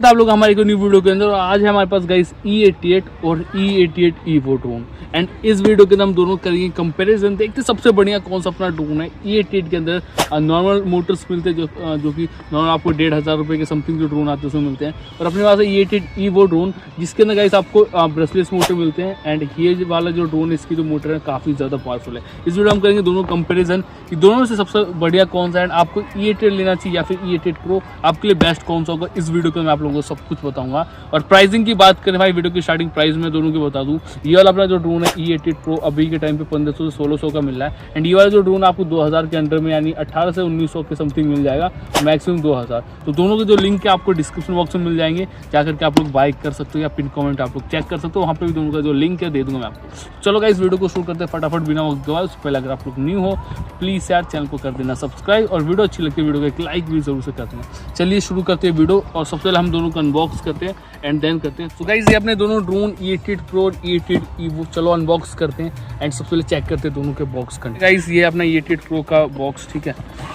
तो आप लोग हमारे एक न्यू वीडियो के अंदर, और आज है हमारे पास गाइस E88 और E88 EVO ड्रोन। एंड इस वीडियो के अंदर हम दोनों करेंगे कंपैरिजन, देखते सबसे बढ़िया कौन सा अपना ड्रोन है। E88 के अंदर नॉर्मल मोटर्स मिलते हैं जो कि नॉर्मल आपको 1,500 रुपये के समथिंग जो ड्रोन आते हैं उसमें मिलते हैं, और अपने पास है E88 EVO ड्रोन जिसके अंदर गाइस आपको ब्रशलेस मोटर मिलते हैं। एंड ये वाला जो ड्रोन है इसकी जो मोटर है काफ़ी ज़्यादा पावरफुल है। इस वीडियो हम करेंगे दोनों कंपेरिजन कि दोनों में से सबसे बढ़िया कौन सा है, आपको E88 लेना चाहिए या फिर E88 प्रो, आपके लिए बेस्ट कौन सा होगा। इस वीडियो में मैं आप लोगों को सब कुछ बताऊंगा। और प्राइसिंग की बात करें भाई, वीडियो की स्टार्टिंग प्राइस में दोनों की बता दूं, ये वाला अपना जो ड्रोन है E88 प्रो अभी के टाइम पे 1500 से 1600 का मिल रहा है। एंड ये वाला जो ड्रोन आपको 2000 के अंडर में यानी 18 से 1900 के समथिंग मिल जाएगा, मैक्सिमम 2000। तो दोनों के जो लिंक है आपको डिस्क्रिप्शन बॉक्स में मिल जाएंगे, जाकर के आप लोग बाइक कर सकते हो या पिन कमेंट आप लोग चेक कर सकते हो, वहाँ पे भी दोनों का जो लिंक है दे दूंगा मैं आपको। चलो गाइस वीडियो को शुरू करते हैं फटाफट बिना वक्त गवाए। उससे पहले अगर आप लोग न्यू हो प्लीज़ यार चैनल को कर देना सब्सक्राइब, और वीडियो अच्छी लगती है वीडियो को एक लाइक भी जरूर से कर देना। चलिए शुरू करते हैं वीडियो, और सबसे पहले हम दोनों को अनबॉक्स करते हैं एंड देन करते हैं। तो गाइस ये अपने दोनों ड्रोन E88 प्रो और E88 EVO, चलो अनबॉक्स करते हैं एंड सबसे पहले चेक करते हैं दोनों के बॉक्स का। गाइस ये अपना E88 प्रो का बॉक्स, ठीक है।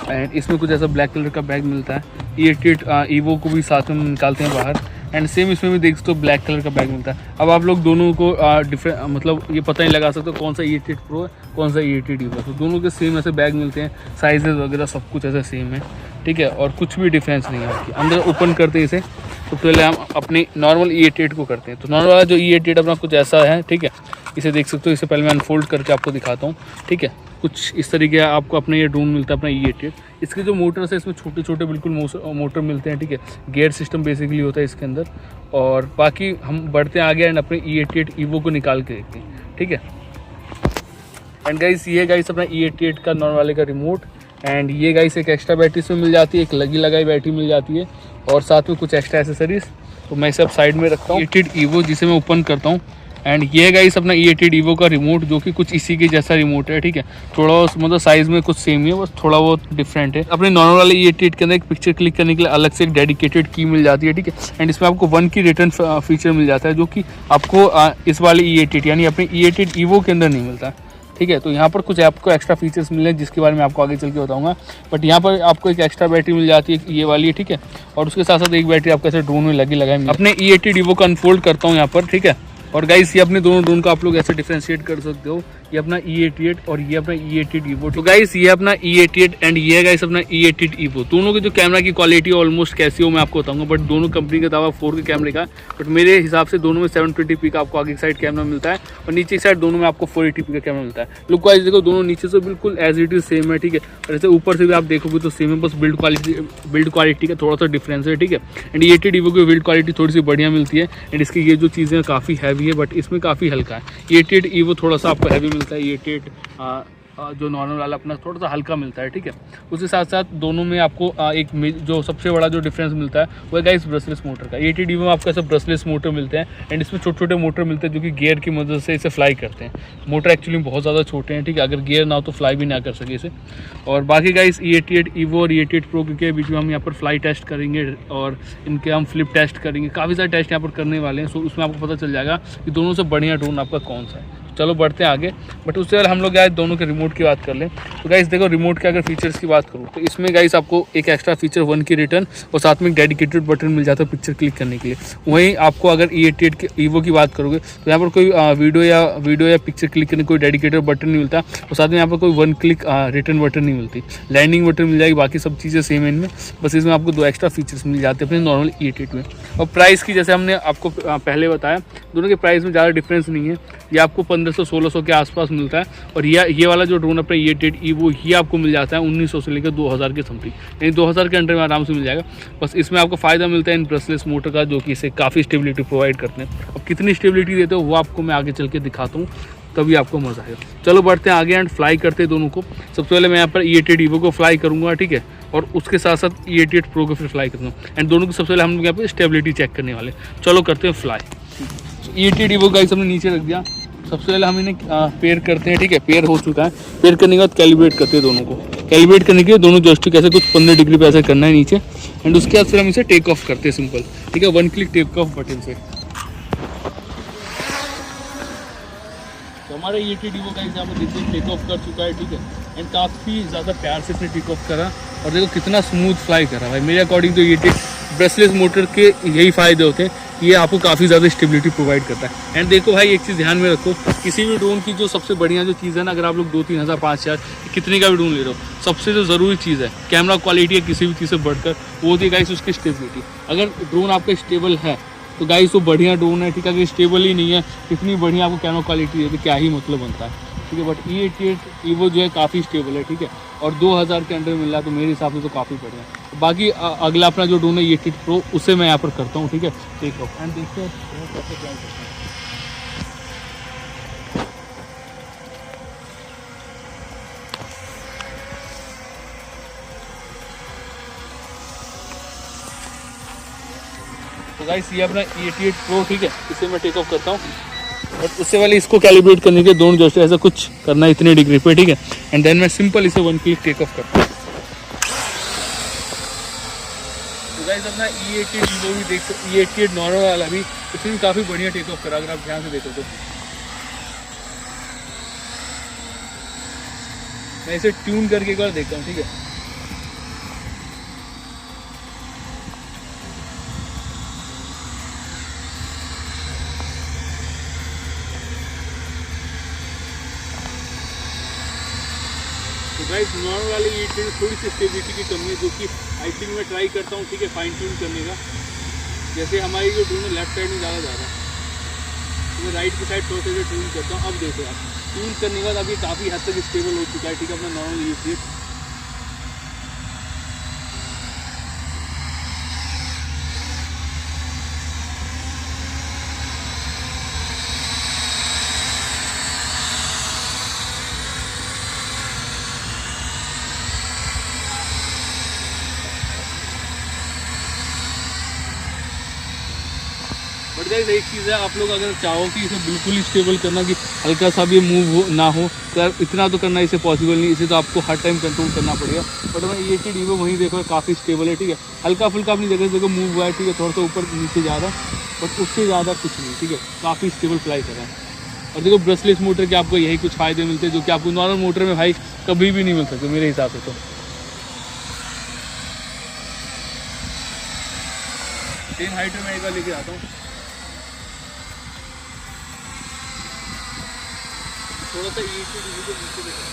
एंड इसमें कुछ ऐसा ब्लैक कलर का बैग मिलता है। E88 EVO को भी साथ में निकालते हैं बाहर, एंड सेम इसमें भी देख सकते हो ब्लैक कलर का बैग मिलता है। अब आप लोग दोनों को डिफरेंट मतलब ये पता नहीं लगा सकते कौन सा E88 प्रो है कौन सा E88 EVO। तो दोनों के सेम ऐसे बैग मिलते हैं, साइजेस वगैरह सब कुछ ऐसा सेम है, ठीक है, और कुछ भी डिफरेंस नहीं है। अंदर ओपन करते हैं इसे, तो पहले हम अपने नॉर्मल E88 को करते हैं। तो नॉर्मल वाला जो E88 अपना कुछ ऐसा है, ठीक है, इसे देख सकते हो। इसे पहले मैं अनफोल्ड करके आपको दिखाता हूँ, ठीक है। कुछ इस तरीके का आपको अपना ये ड्रोन मिलता है अपना E88। इसके जो मोटर्स है इसमें छोटे छोटे बिल्कुल मोटर मिलते हैं, ठीक है। गियर सिस्टम बेसिकली होता है इसके अंदर। और बाकी हम बढ़ते हैं आगे एंड अपने E88 EVO को निकाल के देखते हैं, ठीक है। एंड गाइस ये गाइस अपना E88 का नॉर्मल वाले का रिमोट, एंड ये गाइस एक एक्स्ट्रा बैटरी इसमें मिल जाती है, एक लगी लगाई बैटरी मिल जाती है, और साथ में कुछ एक्स्ट्रा एसेसरीज। तो मैं इसे अब साइड में रखता हूँ। E88 EVO जिसे मैं ओपन करता हूँ, एंड ये गाइस अपना E88 EVO का रिमोट जो कि कुछ इसी के जैसा रिमोट है, ठीक है। थोड़ा मतलब साइज में कुछ सेम ही है, बस थोड़ा बहुत डिफरेंट है। अपने नॉर्मल वाले E88 के अंदर एक पिक्चर क्लिक करने के लिए अलग से एक डेडिकेटेड की मिल जाती है, ठीक है। एंड इसमें आपको 1 की रिटर्न फीचर मिल जाता है, जो कि आपको इस वाले E88 यानी अपने E88 EVO के अंदर नहीं मिलता, ठीक है। तो यहाँ पर कुछ आपको एक्स्ट्रा फीचर्स मिले जिसके बारे में आपको आगे चल के बताऊंगा। बट यहाँ पर आपको एक एक्स्ट्रा बैटरी मिल जाती है, ये वाली है, ठीक है। और उसके साथ साथ एक बैटरी आपको ऐसे ड्रोन में लगी लगाई। अपने E88 EVO का अनफोल्ड करता हूँ यहाँ पर, ठीक है। और गाइस ये अपने दोनों ड्रोन को आप लोग ऐसे डिफरेंशिएट कर सकते हो, ये अपना E88 और ये अपना E88 EVO। तो गाइस ये अपना E88 एंड ये गाइस अपना E88 EVO, दोनों की जो कैमरा की क्वालिटी ऑलमोस्ट कैसी हो मैं आपको बताऊंगा। बट दोनों कंपनी का दावा 4K कैमरे का, बट मेरे हिसाब से दोनों में 720p का आपको आगे की साइड कैमरा मिलता है, और नीचे की साइड दोनों में आपको 480p का कैमरा मिलता है। लुक वाइज देखो दोनों नीचे से बिल्कुल एज इट इज सेम है, ठीक है। और ऐसे ऊपर से भी आप देखोगे तो सेम है, बस बिल्ड क्वालिटी का थोड़ा सा डिफरेंस है, ठीक है। एंड E88 EVO की बिल्ड क्वालिटी थोड़ी सी बढ़िया मिलती है, एंड इसकी ये जो चीज़ें काफ़ी हैवी है, बट इसमें काफ़ी हल्का है। E88 EVO थोड़ा सा आपको हैवी मिलता है, E88 जो नॉर्मल वाला अपना थोड़ा सा हल्का मिलता है, ठीक है। उसके साथ साथ दोनों में आपको एक जो सबसे बड़ा जो डिफरेंस मिलता है वो है गाइस ब्रशलेस मोटर का। E88 EVO में आपको ऐसे ब्रशलेस मोटर मिलते हैं, एंड इसमें छोटे छोटे मोटर मिलते हैं जो कि गियर की मदद से इसे फ्लाई करते हैं। मोटर एक्चुअली बहुत ज़्यादा छोटे हैं, ठीक है, अगर गियर ना हो तो फ्लाई भी ना कर सके इसे। और बाकी गाइस E88 EVO और E88 प्रो के बीच में हम यहाँ पर फ्लाई टेस्ट करेंगे, और इनके हम फ्लिप टेस्ट करेंगे, काफ़ी सारे टेस्ट यहाँ पर करने वाले हैं। सो उसमें आपको पता चल जाएगा कि दोनों से बढ़िया ड्रोन आपका कौन सा है। चलो बढ़ते हैं आगे, बट उससे पहले हम लोग यार दोनों के रिमोट की बात कर लें। तो गाइस देखो रिमोट के अगर फीचर्स की बात करूँ तो इसमें गाइस आपको एक एक्स्ट्रा फीचर 1 की रिटर्न और साथ में एक डेडिकेटेड बटन मिल जाता है पिक्चर क्लिक करने के लिए। वहीं आपको अगर E88 के EVO की बात करोगे तो यहाँ पर कोई वीडियो या पिक्चर क्लिक करने कोई डेडिकेटेड बटन नहीं मिलता, और साथ में यहाँ पर कोई 1 क्लिक रिटर्न बटन नहीं मिलती। लैंडिंग बटन मिल जाएगी, बाकी सब चीज़ें सेम है इनमें, बस इसमें आपको 2 एक्स्ट्रा फीचर्स मिल जाते हैं अपने नॉर्मल E88 में। और प्राइस की जैसे हमने आपको पहले बताया, दोनों के प्राइस में ज़्यादा डिफरेंस नहीं है। ये आपको 1500-1600 के आसपास मिलता है, और ये वाला जो ड्रोन अपना E88 EVO ये आपको मिल जाता है 1900 से लेकर 2000 के समथिंग, यानी 2000 के अंडर में आराम से मिल जाएगा। बस इसमें आपको फ़ायदा मिलता है इन ब्रशलेस मोटर का, जो कि इसे काफ़ी स्टेबिलिटी प्रोवाइड करते हैं। अब कितनी स्टेबिलिटी देते हो वो आपको मैं आगे चल के दिखाता हूँ, तभी आपको मज़ा आएगा। चलो बढ़ते हैं आगे एंड फ्लाई करते हैं दोनों को। सबसे पहले मैं यहाँ पर E88 EVO को फ्लाई करूँगा, ठीक है, और उसके साथ साथ E88 प्रो को फिर फ्लाई करूँगा। एंड दोनों को सबसे पहले हम लोग यहाँ पर स्टेबिलिटी चेक करने वाले। चलो करते हैं फ्लाई। E88 EVO गाइस हमने नीचे रख दिया। सबसे पहले हम इन्हें पेयर करते हैं, ठीक है। पेयर हो चुका है, पेयर करने के बाद कैलिब्रेट करते हैं दोनों को। कैलिब्रेट करने के लिए दोनों जॉयस्टिक ऐसे कुछ 15 डिग्री पे ऐसे करना है नीचे, एंड उसके बाद फिर हम इसे टेक ऑफ करते हैं सिंपल, ठीक है, 1 क्लिक टेक ऑफ बटन से। तो हमारा E88 EVO गाइस यहाँ पर देखिए टेक ऑफ कर चुका है, ठीक है। एंड काफ़ी ज़्यादा प्यार से इसने टेक ऑफ करा, और देखो कितना स्मूथ फ्लाई करा भाई। मेरे अकॉर्डिंग तो E88 ब्रशलेस मोटर के यही फ़ायदे होते हैं, ये आपको काफ़ी ज़्यादा स्टेबिलिटी प्रोवाइड करता है। एंड देखो भाई, एक चीज़ ध्यान में रखो, किसी भी ड्रोन की जो सबसे बढ़िया जो चीज़ है ना, अगर आप लोग 2-3 हज़ार 5,000 कितने का भी ड्रोन ले रहे हो, सबसे जो ज़रूरी चीज़ है कैमरा क्वालिटी है किसी भी चीज़ से बढ़कर, वो होती है गाइस उसकी स्टेबिलिटी। अगर ड्रोन आपका स्टेबल है तो गाइस वो बढ़िया ड्रोन है, ठीक है। अगर स्टेबल ही नहीं है, कितनी बढ़िया आपको कैमरा क्वालिटी है तो क्या ही मतलब बनता है, ठीक है। बट E88 ईवो जो है काफ़ी स्टेबल है, ठीक है, और 2000 के अंडर मिल रहा है तो मेरे हिसाब से तो काफ़ी बढ़िया है। बाकी अगला अपना जो ड्रोन है E88 प्रो, उसे मैं यहाँ पर करता हूँ, ठीक है। ठीक है, एंड देखते हैं कैसे प्लान करते हैं। तो गाइस ये अपना E88 प्रो, ठीक है, इसे मैं टेक ऑफ करता हूँ। बट उससे पहले इसको कैलिब्रेट करने के दोनों जो ऐसा कुछ करना है इतने डिग्री पे, ठीक है। एंड देन मैं सिंपल इसे 1 क्लिक टेक ऑफ करता हूँ। तो गाइस अपना E88 वीवो भी देख सकते, E88 नॉर्मल वाला भी, इसमें भी काफ़ी बढ़िया टेक ऑफ करा अगर आप ध्यान से देखो तो। मैं इसे ट्यून करके एक बार देखता हूँ, ठीक है। तो गाइस नॉर्मल वाले E88 थोड़ी सी स्टेबिलिटी की कमी है, जो कि आई थिंक मैं ट्राई करता हूँ, ठीक है, फाइन ट्यून करने का। जैसे हमारी जो ड्रोन है लेफ्ट साइड में ज़्यादा जा रहा है, तो मैं राइट की साइड थोड़ा सा ट्यून करता हूँ। अब देखो आप, ट्यून करने के बाद अभी काफ़ी हद तक स्टेबल हो चुका है, ठीक है, अपना नॉर्मल E88। बट गाइस एक चीज़ है, आप लोग अगर चाहो कि इसे बिल्कुल ही स्टेबल करना, कि हल्का सा भी मूव हो ना हो, तो यार इतना तो करना इसे पॉसिबल नहीं, इसे तो आपको हर टाइम कंट्रोल करना पड़ेगा। बट मैं E88 वीवो वहीं देखो काफ़ी स्टेबल है, ठीक है। हल्का फुल्का अपनी जगह से जगह मूव हुआ है, ठीक है, थोड़ा सा ऊपर नीचे जा रहा है, बट उससे ज़्यादा कुछ नहीं, ठीक है, काफ़ी स्टेबल फ्लाई कर रहा है। और देखो ब्रशलेस मोटर के आपको यही कुछ फ़ायदे मिलते हैं जो कि आपको नॉर्मल मोटर में भाई कभी भी नहीं मिल सकते मेरे हिसाब से। तो सेम हाइट में मैं एक बार लेके आता हूँ, थोड़ा सा E88 वीवो को नीचे देखो।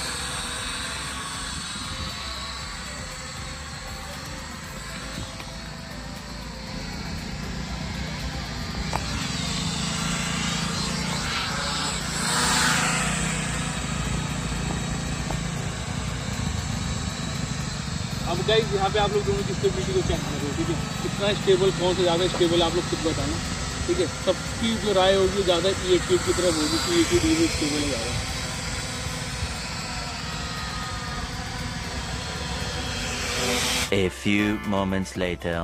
अब गाइस यहाँ पे आप लोग दोनों की स्टेबिलिटी को चेक करो, ठीक है, कितना स्टेबल, कौन सा ज़्यादा स्टेबल है आप लोग खुद बताना, ठीक है। सबकी जो राय होगी ज़्यादा E88 की तरफ होगी कि E88 वीवो स्टेबल है ज़्यादा। A few moments later.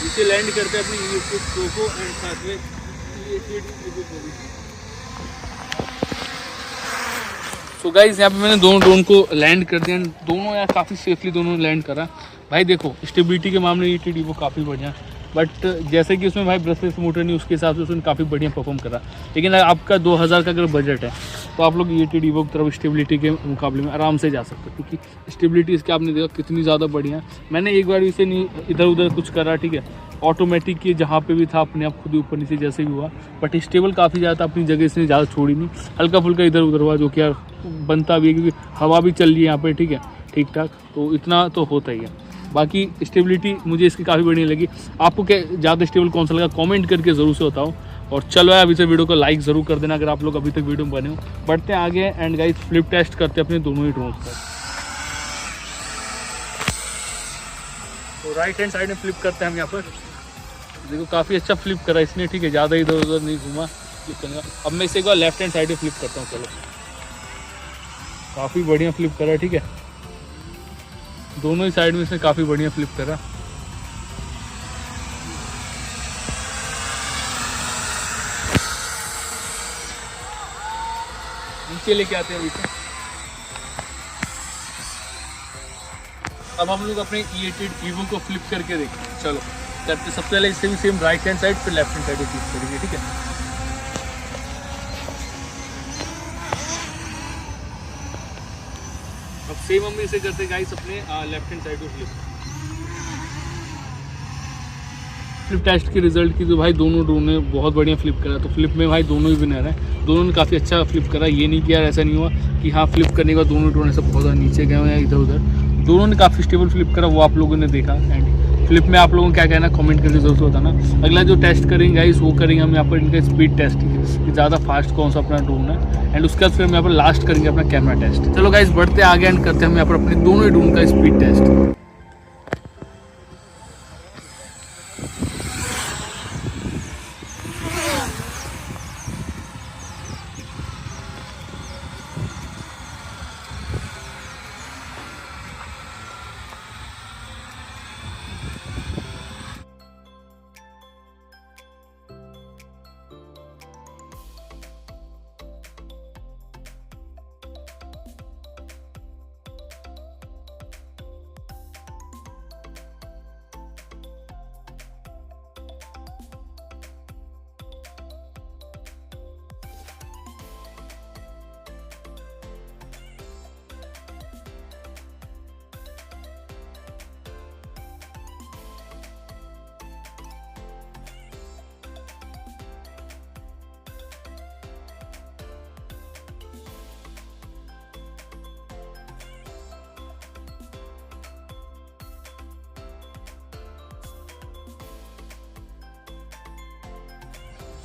नीचे लैंड करते हैं अपने E88 प्रो को एंड साथ में E88 वीवो को भी। सो गाइस यहाँ पे मैंने दोनों ड्रोन को लैंड कर दिया, दोनों यार काफ़ी सेफली दोनों लैंड करा। भाई देखो स्टेबिलिटी के मामले में E88 वीवो काफ़ी बढ़िया, बट जैसे कि उसमें भाई ब्रशलेस मोटर नहीं, उसके हिसाब से उसने काफ़ी बढ़िया परफॉर्म करा। लेकिन आपका 2000 का अगर बजट है तो आप लोग E88 वीवो की तरफ स्टेबिलिटी के मुकाबले में आराम से जा सकते हो, क्योंकि स्टेबिलिटी इसके आपने देखा कितनी ज़्यादा बढ़िया है। मैंने एक बार इसे नहीं इधर उधर कुछ करा, ठीक है, ऑटोमेटिक की जहाँ पे भी था अपने आप खुद ही ऊपर नीचे जैसे भी हुआ, बट स्टेबल काफ़ी ज़्यादा अपनी जगह इसने ज़्यादा छोड़ी नहीं, हल्का फुल्का इधर उधर हुआ, जो कि यार बनता भी है क्योंकि हवा भी चल रही है यहाँ पे, ठीक है, ठीक ठाक, तो इतना तो होता ही है। बाकी स्टेबिलिटी मुझे इसकी काफ़ी बढ़िया लगी। आपको क्या ज़्यादा स्टेबल कौन सा लगा कमेंट करके ज़रूर से बताओ। और चलो यार अभी से वीडियो को लाइक ज़रूर कर देना अगर आप लोग अभी तक वीडियो में बने हो। बढ़ते हैं आगे एंड गाइस फ्लिप टेस्ट करते हैं अपने दोनों ही ड्रोन पर। तो राइट हैंड साइड में फ्लिप करते हैं हम यहाँ पर, देखो काफ़ी अच्छा फ्लिप करा इसने, ठीक है, ज़्यादा इधर उधर नहीं घूमा फ्लिप करने का। अब मैं इसे एक बार लेफ्ट हैंड साइड में फ्लिप करता हूँ, चलो काफ़ी बढ़िया फ्लिप करा, ठीक है, दोनों ही साइड में इसने काफ़ी बढ़िया फ्लिप करा। नीचे लेके आते हैं अभी से। अब हम लोग अपने E88 वीवो को फ्लिप करके देखते हैं, चलो करते। सबसे पहले इससे भी सेम राइट हैंड साइड फिर लेफ्ट हैंड साइड फ्लिप करेंगे, ठीक है। अब सेम हम इसे करते गाइस अपने लेफ्ट हैंड साइड को फ्लिप टेस्ट के रिजल्ट की तो भाई दोनों ड्रोन ने बहुत बढ़िया फ्लिप करा। तो फ्लिप में भाई दोनों ही विनर हैं, दोनों ने काफ़ी अच्छा फ्लिप करा। ये नहीं कि यार ऐसा नहीं हुआ कि हाँ फ्लिप करने के बाद दोनों ड्रोन ऐसा बहुत ज़्यादा नीचे गए हैं इधर उधर। दोनों ने काफ़ी स्टेबल फ्लिप करा, वो आप लोगों ने देखा। एंड फ्लिप में आप लोगों को क्या कहना कमेंट करके जरूर बताना। अगला जो टेस्ट करेंगे गाइस वो करेंगे हम यहाँ पर इनका स्पीड टेस्ट कि ज़्यादा फास्ट कौन सा अपना ड्रोन है। एंड उसके बाद फिर हम यहाँ पर लास्ट करेंगे अपना कैमरा टेस्ट। चलो गाइस बढ़ते आगे एंड करते हैं हम यहाँ पर अपने दोनों ही ड्रोन का स्पीड टेस्ट।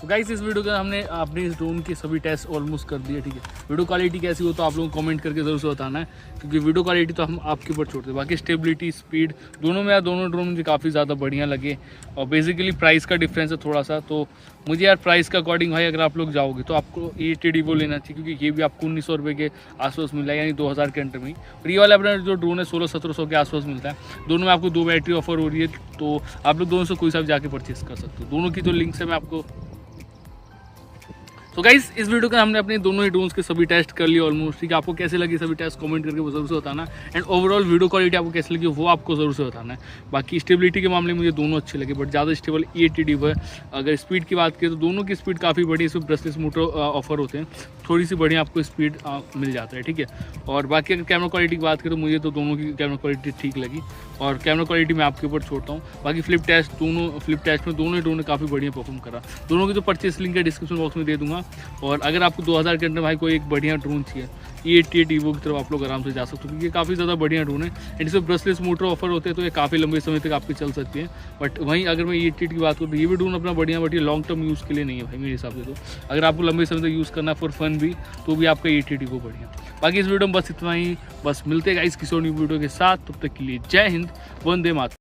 तो गाइस इस वीडियो का हमने अपने इस ड्रोन के सभी टेस्ट ऑलमोस्ट कर दिए, ठीक है। वीडियो क्वालिटी कैसी हो तो आप लोगों को कमेंट करके ज़रूर से बताना है, क्योंकि वीडियो क्वालिटी तो हम आपके ऊपर छोड़ते हैं। बाकी स्टेबिलिटी स्पीड दोनों में यार दोनों ड्रोन मुझे काफ़ी ज़्यादा बढ़िया लगे। और बेसिकली प्राइस का डिफरेंस है थोड़ा सा, तो मुझे यार प्राइस का अकॉर्डिंग भाई अगर आप लोग जाओगे तो आपको E80 वो लेना चाहिए, क्योंकि ये भी आपको 1900 रुपये के आसपास मिला है, यानी 2000 के अंडर में। और ये वाला अपना जो ड्रोन है 1600-1700 के आसपास मिलता है। दोनों में आपको 2 बैटरी ऑफर हो रही है, तो आप लोग दोनों से कोई सा भी जाके परचेस कर सकते हो। दोनों की जो लिंक्स है मैं आपको। तो गाइस इस वीडियो का हमने अपने दोनों ही ड्रोन्स के सभी टेस्ट कर लिए ऑलमोस्ट, ठीक है। आपको कैसे लगी सभी टेस्ट कमेंट करके वो जरूर से बताना। एंड ओवरऑल वीडियो क्वालिटी आपको कैसे लगी वो आपको जरूर से बताना है। बाकी स्टेबिलिटी के मामले में मुझे दोनों अच्छे लगे, बट ज़्यादा स्टेबल E80 है। अगर स्पीड की बात करें तो दोनों की स्पीड काफ़ी बड़ी, इसमें ब्रशलेस मोटर ऑफर होते हैं, थोड़ी सी बढ़िया आपको स्पीड मिल जाता है, ठीक है। और बाकी अगर कैमरा क्वालिटी की बात करें तो मुझे तो दोनों की कैमरा क्वालिटी ठीक लगी, और कैमरा क्वालिटी मैं आपके ऊपर छोड़ता हूँ। बाकी फ्लिप टेस्ट में दोनों ही ड्रोन ने काफ़ी बढ़िया परफॉर्म करा। दोनों की जो परचेस लिंक है डिस्क्रिप्शन बॉक्स में दे दूँगा। और अगर आपको 2000 के अंदर भाई कोई एक बढ़िया ड्रोन चाहिए E88 EVO की तरफ आप लोग आराम से जा सकते हो, क्योंकि ये काफ़ी ज़्यादा बढ़िया ड्रोन है। एंड इसमें ब्रशलेस मोटर ऑफर होते हैं, तो ये काफ़ी लंबे समय तक आपकी चल सकती है। बट वहीं अगर मैं E88 की बात करूँ तो ये भी ड्रोन अपना बढ़िया, बट ये लॉन्ग टर्म यूज़ के लिए नहीं है भाई मेरे हिसाब से। तो अगर आपको लंबे समय तक यूज़ करना है फॉर फन भी, तो भी आपका E88 को बढ़िया। बाकी इस वीडियो में बस इतना ही, बस मिलते हैं गाइस किसी और न्यू वीडियो के साथ। तब तक के लिए जय हिंद, वंदे मातरम।